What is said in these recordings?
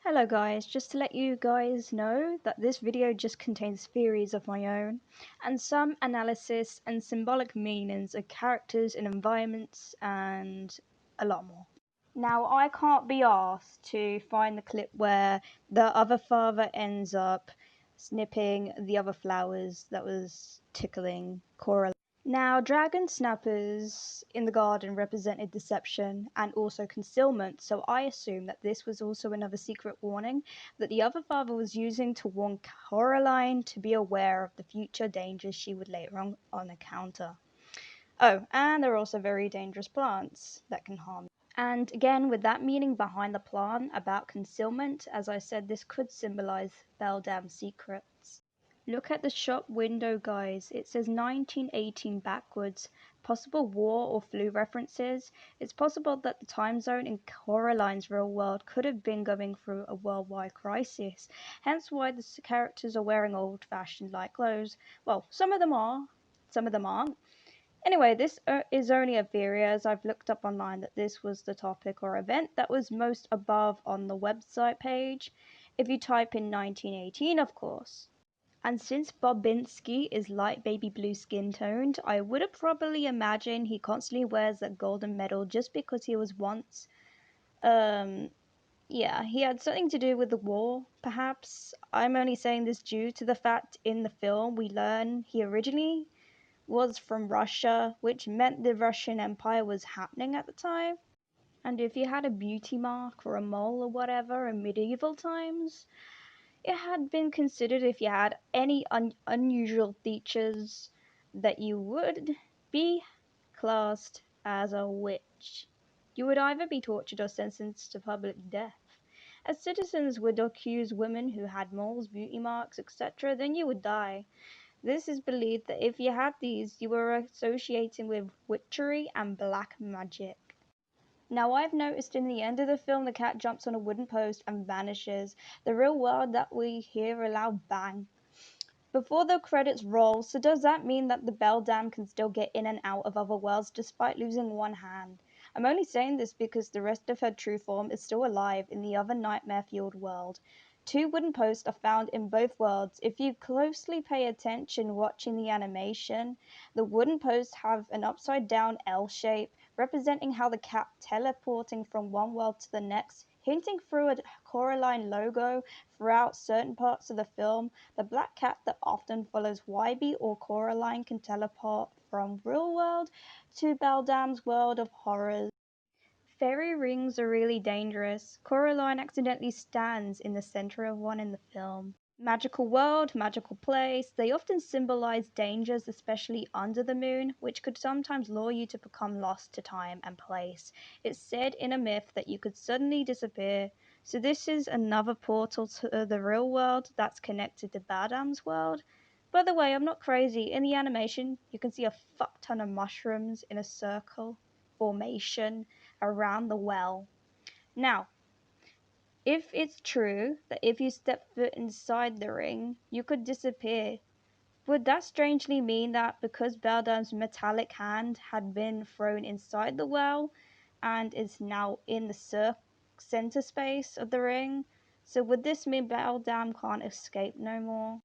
Hello guys, just to let you guys know that this video just contains theories of my own and some analysis and symbolic meanings of characters and environments and a lot more. Now I can't be asked to find the clip where the other father ends up snipping the other flowers that was tickling Coraline. Now, dragon snappers in the garden represented deception and also concealment, so I assume that this was also another secret warning that the other father was using to warn Coraline to be aware of the future dangers she would later on encounter. Oh, and they're also very dangerous plants that can harm you. And again, with that meaning behind the plan about concealment, as I said, this could symbolize Beldam's secrets. Look at the shop window, guys. It says 1918 backwards. Possible war or flu references. It's possible that the time zone in Coraline's real world could have been going through a worldwide crisis. Hence why the characters are wearing old-fashioned light clothes. Well, some of them are, some of them aren't. Anyway, this is only a theory, as I've looked up online that this was the topic or event that was most above on the website page. If you type in 1918, of course. And since Bobinski is light baby blue skin toned, I would have probably imagined he constantly wears that golden medal just because he was once, yeah, he had something to do with the war, perhaps. I'm only saying this due to the fact in the film we learn he originally was from Russia, which meant the Russian Empire was happening at the time. And if you had a beauty mark or a mole or whatever in medieval times, it had been considered if you had any unusual features that you would be classed as a witch. You would either be tortured or sentenced to public death. As citizens would accuse women who had moles, beauty marks, etc., then you would die. This is believed that if you had these, you were associating with witchery and black magic. Now I've noticed in the end of the film the cat jumps on a wooden post and vanishes. The real world that we hear a loud bang before the credits roll, so does that mean that the Beldam can still get in and out of other worlds despite losing one hand? I'm only saying this because the rest of her true form is still alive in the other nightmare-fueled world. Two wooden posts are found in both worlds. If you closely pay attention watching the animation, the wooden posts have an upside-down L shape, representing how the cat teleporting from one world to the next, hinting through a Coraline logo throughout certain parts of the film. The black cat that often follows Wybie or Coraline can teleport from real world to Beldam's world of horrors. Fairy rings are really dangerous. Coraline accidentally stands in the center of one in the film. Magical world, magical place, they often symbolize dangers, especially under the moon, which could sometimes lure you to become lost to time and place. It's said in a myth that you could suddenly disappear, so this is another portal to the real world that's connected to Badam's world. By the way, I'm not crazy. In the animation, you can see a fuck ton of mushrooms in a circle formation around the well. Now, if it's true that if you step foot inside the ring, you could disappear, would that strangely mean that because Beldam's metallic hand had been thrown inside the well and is now in the center space of the ring, so would this mean Beldam can't escape no more?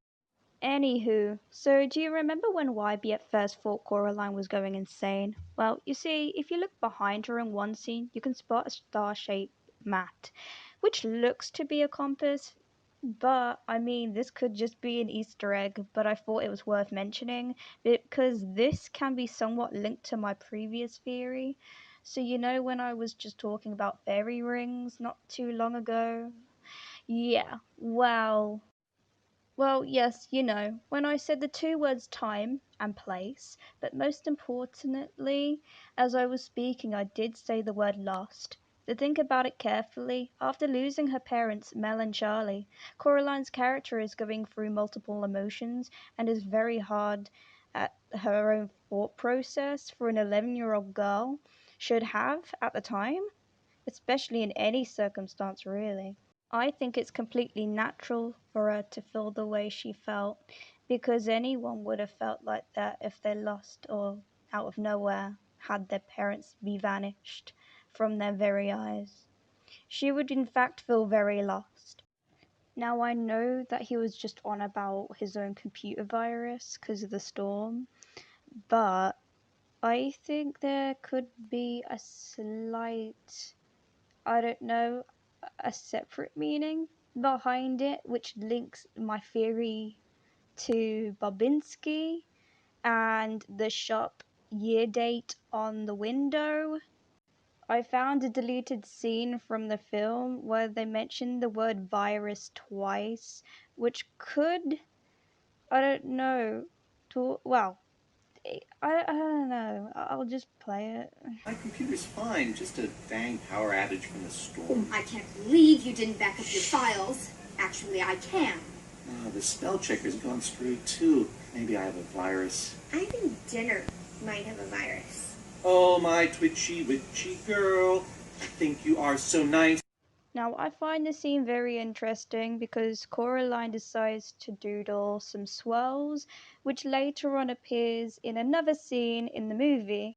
Anywho, so do you remember when Wybie at first thought Coraline was going insane? Well, you see, if you look behind her in one scene, you can spot a star-shaped mat, which looks to be a compass, but I mean, this could just be an Easter egg, but I thought it was worth mentioning because this can be somewhat linked to my previous theory. So you know when I was just talking about fairy rings not too long ago? Yeah, well, yes, you know, when I said the two words time and place, but most importantly, as I was speaking, I did say the word lost. To think about it carefully, after losing her parents, Mel and Charlie, Coraline's character is going through multiple emotions and is very hard at her own thought process for an 11-year-old girl should have at the time, especially in any circumstance, really. I think it's completely natural for her to feel the way she felt, because anyone would have felt like that if they lost or out of nowhere had their parents be vanished from their very eyes. She would, in fact, feel very lost. Now, I know that he was just on about his own computer virus because of the storm, but I think there could be a slight, I don't know, a separate meaning behind it, which links my theory to Babinski and the shop year date on the window. I found a deleted scene from the film where they mentioned the word virus twice, which could, I don't know, well, I don't know. I'll just play it. My computer's fine, just a dang power outage from the storm. I can't believe you didn't back up your files. Actually, I can. The spell checker's gone straight too. Maybe I have a virus. I think dinner might have a virus. Oh, my twitchy witchy girl. I think you are so nice. Now, I find the scene very interesting because Coraline decides to doodle some swirls, which later on appears in another scene in the movie.